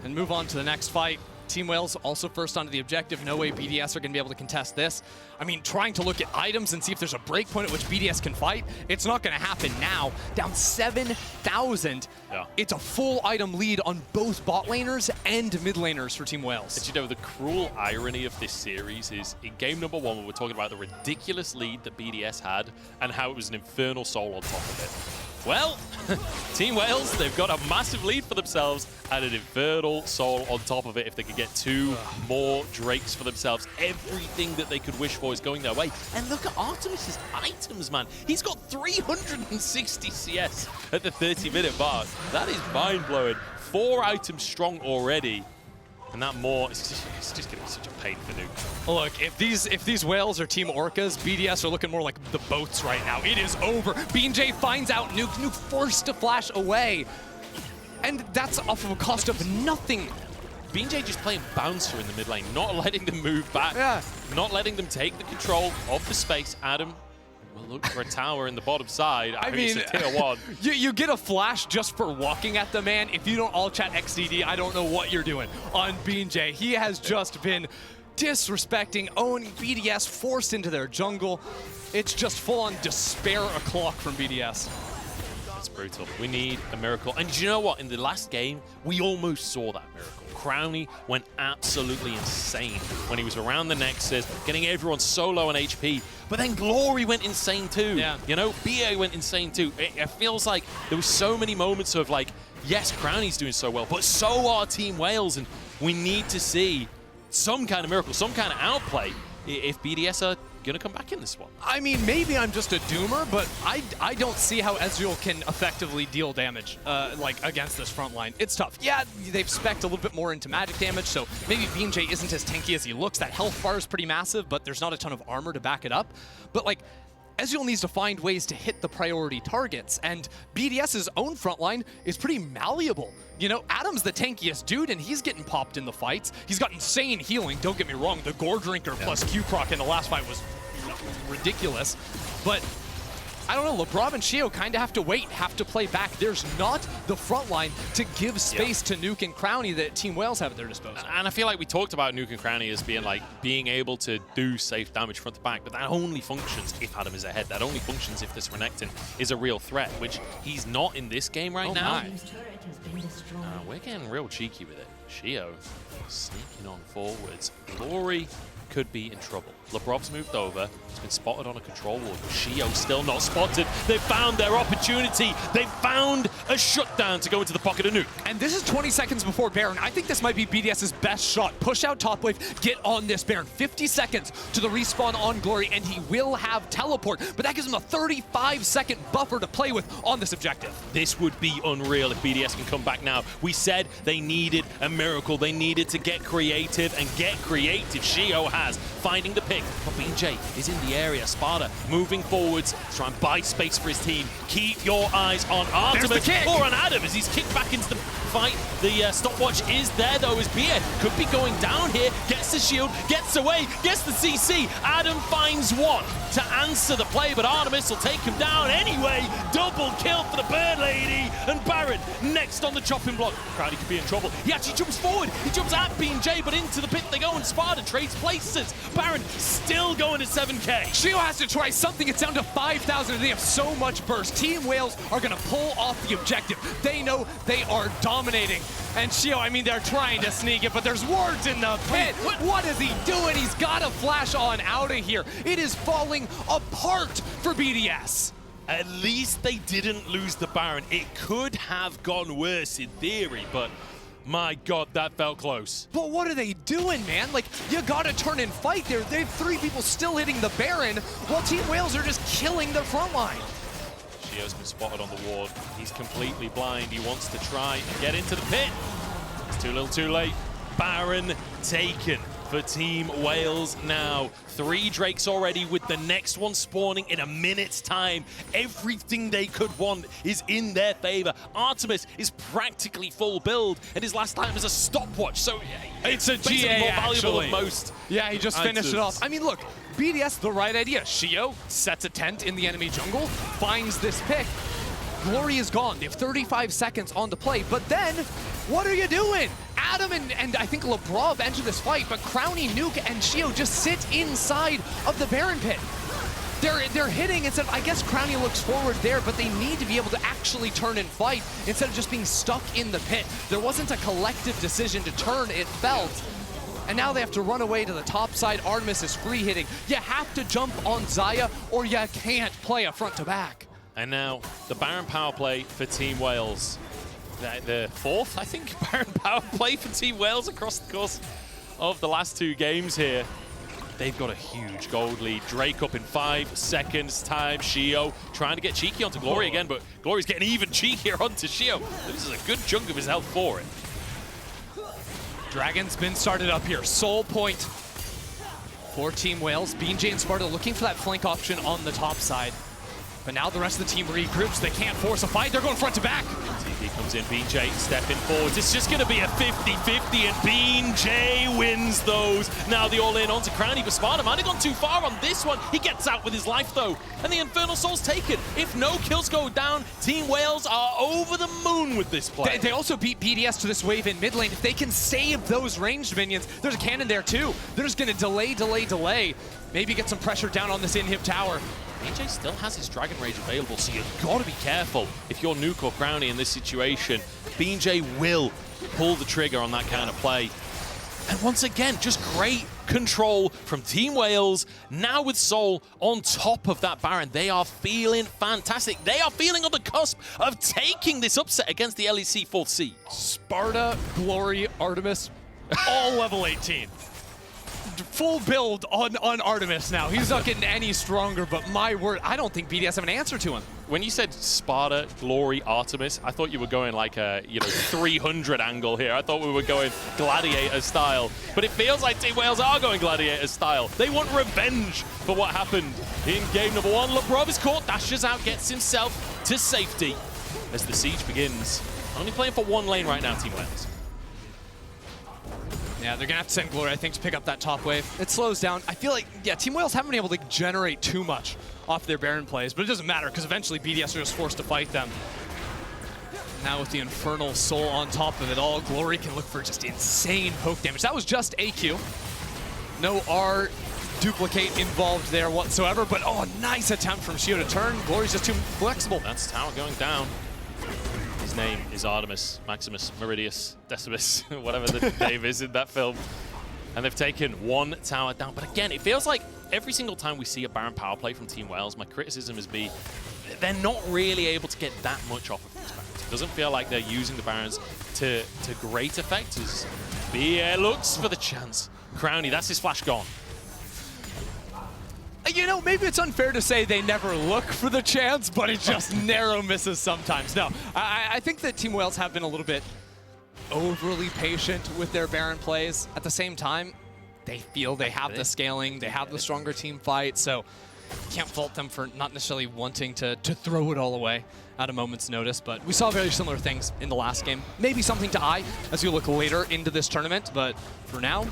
and move on to the next fight. Team Wales also first onto the objective. No way BDS are going to be able to contest this. I mean, trying to look at items and see if there's a break point at which BDS can fight, it's not going to happen now. Down 7,000. Yeah. It's a full item lead on both bot laners and mid laners for Team Wales. And you know, the cruel irony of this series is in game number 1, we were talking about the ridiculous lead that BDS had and how it was an infernal soul on top of it. Well, Team Wales, they've got a massive lead for themselves and an infernal soul on top of it. If they could get 2 more Drakes for themselves, everything that they could wish for is going their way. And look at Artemis's items, man. He's got 360 CS at the 30-minute mark. That is mind-blowing. 4 items strong already. And that more, it's just going to be such a pain for Nuke. Look, if these whales are Team Orcas, BDS are looking more like the boats right now. It is over. BJ finds out Nuke. Nuke forced to flash away. And that's off of a cost of nothing. BJ just playing bouncer in the mid lane, not letting them move back, not letting them take the control of the space. Adam will look for a tower in the bottom side. I mean, it's a tier 1. You get a flash just for walking at the man. If you don't all chat XDD, I don't know what you're doing on BJ. He has just been disrespecting, owning BDS, forced into their jungle. It's just full-on despair o'clock from BDS. That's brutal. We need a miracle. And you know what? In the last game, we almost saw that miracle. Crowny went absolutely insane when he was around the Nexus, getting everyone so low on HP. But then Glory went insane too. Yeah. You know, BA went insane too. It feels like there was so many moments of like, yes, Crowny's doing so well, but so are Team Wales. And we need to see some kind of miracle, some kind of outplay if BDS are going to come back in this one. I mean, maybe I'm just a doomer, but I don't see how Ezreal can effectively deal damage like against this front line. It's tough. Yeah, they've specced a little bit more into magic damage, so maybe BJ isn't as tanky as he looks. That health bar is pretty massive, but there's not a ton of armor to back it up. But like, Ezreal needs to find ways to hit the priority targets, and BDS's own front line is pretty malleable. You know, Adam's the tankiest dude, and he's getting popped in the fights. He's got insane healing, don't get me wrong. The Gore Drinker plus Q-Proc in the last fight was ridiculous. But I don't know, LeBron and Shio kind of have to wait, have to play back. There's not the front line to give space to Nuke and Crowny that Team Wales have at their disposal. And I feel like we talked about Nuke and Crowny as being like being able to do safe damage front to back, but that only functions if Adam is ahead. That only functions if this Renekton is a real threat, which he's not in this game right now. We're getting real cheeky with it. Shio sneaking on forwards. Glory could be in trouble. Lebrov's moved over. He's been spotted on a control ward. Shio still not spotted. They found their opportunity. They found a shutdown to go into the pocket of Nuke. And this is 20 seconds before Baron. I think this might be BDS's best shot. Push out top wave, get on this Baron. 50 seconds to the respawn on Glory, and he will have teleport, but that gives him a 35-second buffer to play with on this objective. This would be unreal if BDS can come back now. We said they needed a miracle. They needed to get creative, and get creative Shio has, finding the pick. But BJ is in the area. Sparta moving forwards to try and buy space for his team. Keep your eyes on Artemis or on Adam as he's kicked back into the fight. The stopwatch is there though, as Bia could be going down here. Gets the shield, gets away, gets the CC. Adam finds one to answer the play, but Artemis will take him down anyway. Double kill for the Bird Lady, and Baron next on the chopping block. Crowdy could be in trouble. He actually jumps forward. He jumps at BJ, but into the pit they go, and Sparta trades places. Baron still going to 7K. Shio has to try something. It's down to 5,000. They have so much burst. Team Wales are going to pull off the objective. They know they are dominating. And Shio, I mean, they're trying to sneak it, but there's wards in the pit. What is he doing? He's got to flash on out of here. It is falling apart for BDS. At least they didn't lose the Baron. It could have gone worse in theory, but my God, that felt close. But what are they doing, man? Like, you gotta turn and fight there. They have 3 people still hitting the Baron, while Team Wales are just killing their front line. Shio's been spotted on the ward. He's completely blind. He wants to try and get into the pit. It's too little too late. Baron taken for Team Wales now. 3 Drakes already, with the next one spawning in a minute's time. Everything they could want is in their favor. Artemis is practically full build, and his last item is a stopwatch, so it's a GA, more valuable actually. than most. Yeah, he just finished it off. I mean, look, BDS, the right idea. Shio sets a tent in the enemy jungle, finds this pick. Glory is gone. They have 35 seconds on the play, but then, what are you doing? Adam and I think Labrov enter this fight, but Crowny, Nuke, and Shio just sit inside of the Baron pit. They're hitting instead of, I guess Crowny looks forward there, but they need to be able to actually turn and fight instead of just being stuck in the pit. There wasn't a collective decision to turn, it felt. And now they have to run away to the top side. Artemis is free hitting. You have to jump on Xayah or you can't play a front to back. And now the Baron power play for Team Wales. The 4th, I think, Baron power play for Team Wales across the course of the last 2 games here. They've got a huge gold lead. Drake up in 5 seconds time. Shio trying to get cheeky onto Glory again, but Glory's getting even cheekier onto Shio. This is a good chunk of his health for it. Dragon's been started up here. Soul point for Team Wales. BJ and Sparta looking for that flank option on the top side. But now the rest of the team regroups. They can't force a fight. They're going front to back. TP comes in. BJ stepping forwards. It's just going to be a 50-50, and BJ wins those. Now the all-in onto Crowny, but Sparta might have gone too far on this one. He gets out with his life, though. And the Infernal Soul's taken. If no kills go down, Team Wales are over the moon with this play. They also beat BDS to this wave in mid lane. If they can save those ranged minions, there's a cannon there, too. They're just going to delay. Maybe get some pressure down on this inhib tower. BJ still has his Dragon Rage available, so you've got to be careful if you're Nuke or Crowny in this situation. BJ will pull the trigger on that kind of play. And once again, just great control from Team Wales. Now with Soul on top of that Baron, they are feeling fantastic. They are feeling on the cusp of taking this upset against the LEC 4th seed. Sparta, Glory, Artemis, all level 18. Full build on Artemis now. He's not getting any stronger, but my word, I don't think BDS have an answer to him. When you said Sparta, Glory, Artemis, I thought you were going like a 300 angle here. I thought we were going Gladiator style. But it feels like Team Wales are going Gladiator style. They want revenge for what happened in game number 1. Labrov is caught, dashes out, gets himself to safety as the siege begins. Only playing for 1 lane right now, Team Wales. Yeah, they're going to have to send Glory, I think, to pick up that top wave. It slows down. I feel like, yeah, Team Wales haven't been able to generate too much off their Baron plays, but it doesn't matter because eventually BDS are just forced to fight them. Now with the Infernal Soul on top of it all, Glory can look for just insane poke damage. That was just AQ. No R duplicate involved there whatsoever, but oh, nice attempt from Shio to turn. Glory's just too flexible. That's tower going down. His name is Artemis, Maximus, Meridius, Decimus, whatever the name is in that film. And they've taken 1 tower down. But again, it feels like every single time we see a Baron power play from Team Wales, my criticism is they're not really able to get that much off of these Barons. It doesn't feel like they're using the Barons to great effect as BA looks for the chance. Crowny, that's his flash gone. You know, maybe it's unfair to say they never look for the chance, but it just narrow misses sometimes. No, I think that Team Wales have been a little bit overly patient with their Baron plays. At the same time, they feel they have the scaling, they have the stronger team fight, so can't fault them for not necessarily wanting to throw it all away at a moment's notice. But we saw very similar things in the last game. Maybe something to eye as we look later into this tournament, but for now,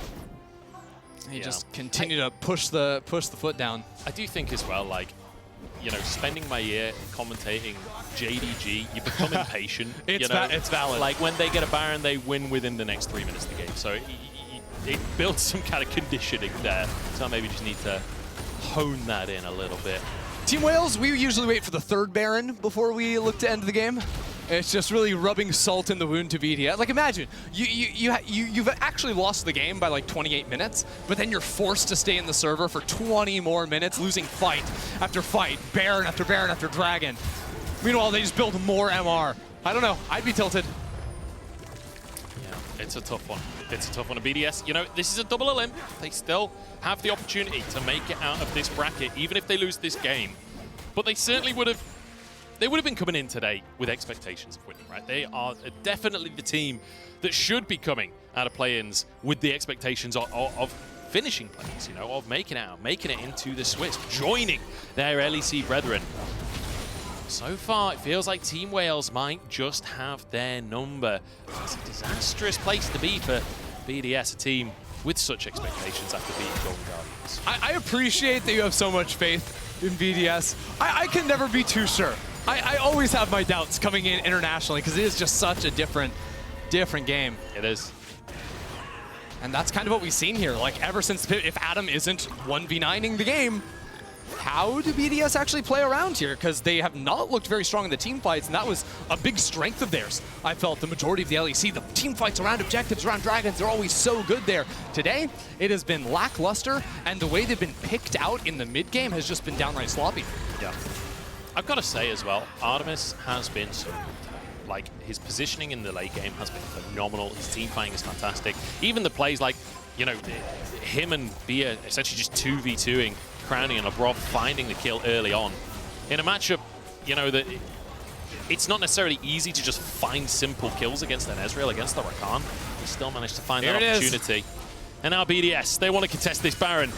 you just continue to push the foot down. I do think as well, like, you know, spending my year commentating JDG, you become impatient. It's you know? it's valid. Like when they get a Baron, they win within the next 3 minutes of the game. So it builds some kind of conditioning there. So I maybe just need to hone that in a little bit. Team Wales, we usually wait for the third Baron before we look to end the game. It's just really rubbing salt in the wound to BDS. Like imagine, you've actually lost the game by like 28 minutes, but then you're forced to stay in the server for 20 more minutes, losing fight after fight, Baron after Baron after Dragon. Meanwhile, they just build more MR. I don't know, I'd be tilted. Yeah, it's a tough one. It's a tough one. BDS, you know, this is a double Olymp. They still have the opportunity to make it out of this bracket, even if they lose this game. But they certainly would have been coming in today with expectations of winning, right? They are definitely the team that should be coming out of play-ins with the expectations of finishing play-ins, you know, of making it into the Swiss, joining their LEC brethren. So far, it feels like Team Wales might just have their number. It's a disastrous place to be for BDS, a team with such expectations after beating Golden Guardians. I appreciate that you have so much faith in BDS. I can never be too sure. I always have my doubts coming in internationally because it is just such a different game. It is. And that's kind of what we've seen here. Like ever since, if Adam isn't 1v9ing the game, how do BDS actually play around here? Because they have not looked very strong in the team fights, and that was a big strength of theirs. I felt the majority of the LEC, the team fights around objectives, around dragons, they're always so good there. Today, it has been lackluster, and the way they've been picked out in the mid game has just been downright sloppy. Yeah. I've got to say as well, Artemis has been so good. Like, his positioning in the late game has been phenomenal. His team fighting is fantastic. Even the plays like, you know, him and Bia essentially just 2v2ing Crownie and Labrov, finding the kill early on. In a matchup, you know, that it's not necessarily easy to just find simple kills against an Ezreal, against the Rakan. He still managed to find that opportunity. And now BDS, they want to contest this Baron.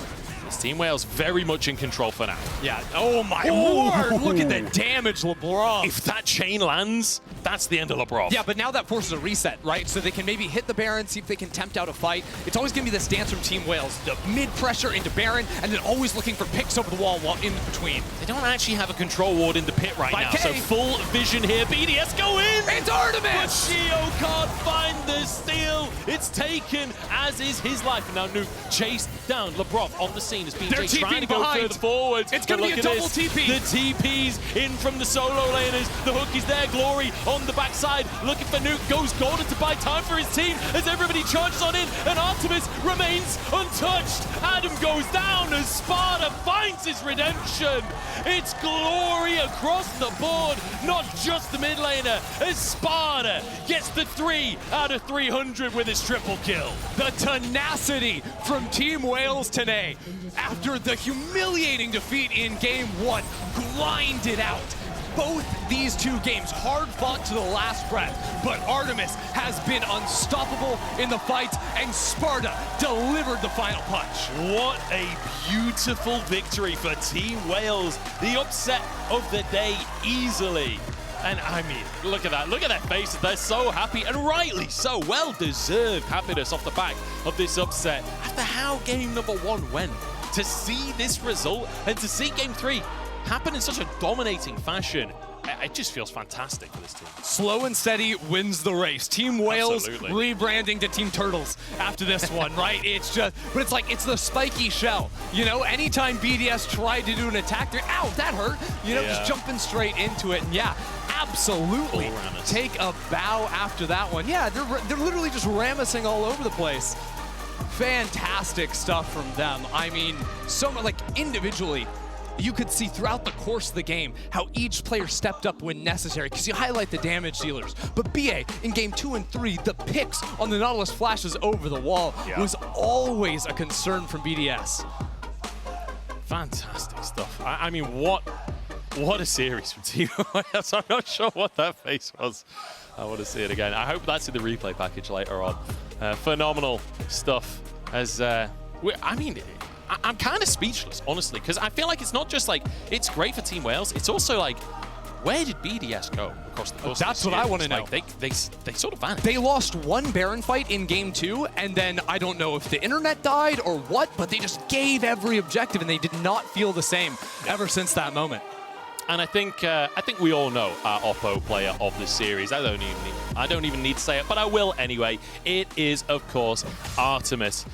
It's Team Wales very much in control for now. Yeah, oh my lord, look at the damage, Labrov. If that chain lands, that's the end of Labrov. Yeah, but now that forces a reset, right? So they can maybe hit the Baron, see if they can tempt out a fight. It's always going to be this dance from Team Wales. The mid-pressure into Baron, and then always looking for picks over the wall while in between. They don't actually have a control ward in the pit right now, 5K. so full vision here. BDS go in! It's Artemis! But Shio can't find the steal. It's taken, as is his life. And now Nuke chased down. Labrov on the scene as BJ trying to go further forward. It's going to be a double TP. The TP's in from the solo laners. The hook is there. Glory on the backside, looking for Nuke. Goes golden to buy time for his team as everybody charges on in, and Artemis remains untouched. Adam goes down as Sparta finds his redemption. It's glory across the board, not just the mid laner, as Sparta gets the 3 out of 300 with his triple kill. The tenacity from Team Wales today, after the humiliating defeat in Game 1, grinded out both these two games, hard fought to the last breath, but Artemis has been unstoppable in the fight, and Sparta delivered the final punch. What a beautiful victory for Team Wales. The upset of the day easily. And I mean, look at that. Look at their faces. They're so happy, and rightly so. Well-deserved happiness off the back of this upset. After how game number 1 went, to see this result and to see game 3 happen in such a dominating fashion, it just feels fantastic for this team. Slow and steady wins the race. Team Wales Absolutely. rebranding to Team Turtles after this one, right? It's just, but it's like, it's the spiky shell. You know, anytime BDS tried to do an attack, they're, ow, that hurt. You know, just jumping straight into it. And yeah, absolutely take a bow after that one. Yeah, they're literally just Ramosing all over the place. Fantastic stuff from them. I mean, so much, like individually, you could see throughout the course of the game how each player stepped up when necessary, because you highlight the damage dealers. But BA, in game 2 and 3, the picks on the Nautilus flashes over the wall was always a concern from BDS. Fantastic stuff. I mean, what a series from Team Wales. I'm not sure what that face was. I want to see it again. I hope that's in the replay package later on. Phenomenal stuff. As I mean, I'm kind of speechless, honestly, because I feel like it's not just like, it's great for Team Wales, it's also like, where did BDS go across the course? That's what I want to know. Like they sort of vanished. They lost one Baron fight in game 2, and then I don't know if the internet died or what, but they just gave every objective, and they did not feel the same ever since that moment. And I think we all know our Oppo player of the series. I don't even need to say it, but I will anyway. It is, of course, Artemis.